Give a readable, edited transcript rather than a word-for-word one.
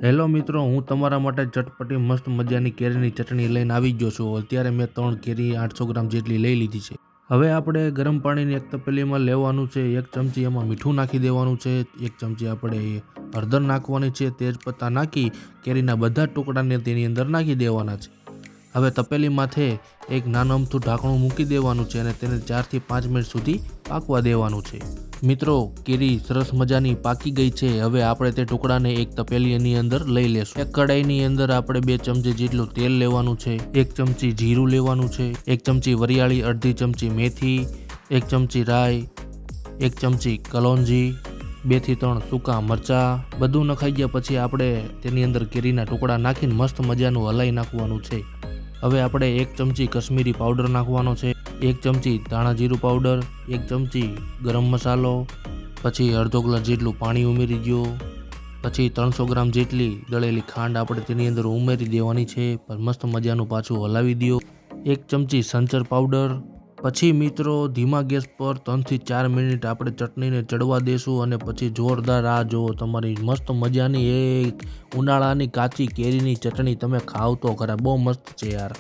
Hello મિત્રો, હું તમારા માટે ચટપટી મસ્ત મજાની કેરીની ચટણી લઈને આવી ગયો છું। અત્યારે મેં 3 કેરી 800 ગ્રામ જેટલી લઈ લીધી છે। હવે આપણે ગરમ પાણીની એક તપેલીમાં લેવાનું છે। 1 ચમચી એમાં મીઠું નાખી દેવાનું છે। 1 ચમચી આપણે હળદર નાખવાની છે। તેજપત્તા નાખી કેરીના બધા ટુકડાને તેની અંદર નાખી દેવાના છે। હવે તપેલી માથે એક નાનું અમથું ઢાંકણું મૂકી દેવાનું છે અને તેને 4 થી 5 મિનિટ સુધી પાકવા દેવાનું છે। મિત્રો, કેરી સરસ મજાની પાકી ગઈ છે। હવે આપણે તે ટુકડાને એક તપેલીની અંદર લઈ લેશું। એક કડાઈની અંદર આપણે 2 ચમચી જેટલું તેલ લેવાનું છે। 1 ચમચી જીરું લેવાનું છે। 1 ચમચી વરિયાળી, અડધી ચમચી મેથી, 1 ચમચી રાઈ, 1 ચમચી કલોંજી, 2 થી 3 સૂકા મરચાં। બધું નખાઈ ગયા પછી આપણે તેની અંદર કેરીના ટુકડા નાખીને મસ્ત મજાનું હલાઈ નાખવાનું છે। હવે આપણે 1 ચમચી કશ્મીરી પાવડર નાખવાનો છે। 1 ચમચી ધાણા જીરું પાવડર, 1 ચમચી ગરમ મસાલો, પછી અડધો ગ્લાસ જેટલું પાણી ઉમેરી દો। પછી 300 ગ્રામ જેટલી દળેલી ખાંડ આપણે તેની અંદર ઉમેરી દેવાની છે। મસ્ત મજાનું પાછું હલાવી દો। 1 ચમચી સંચર પાવડર। પછી મિત્રો, ધીમા ગેસ પર 3 થી 4 મિનિટ આપણે ચટણીને ચડવા દેશું અને પછી જોરદાર આ જુઓ તમારી મસ્ત મજાની એક ઉનાળાની કાચી કેરીની ચટણી તમે ખાવ તો ખરા, બહુ મસ્ત છે યાર।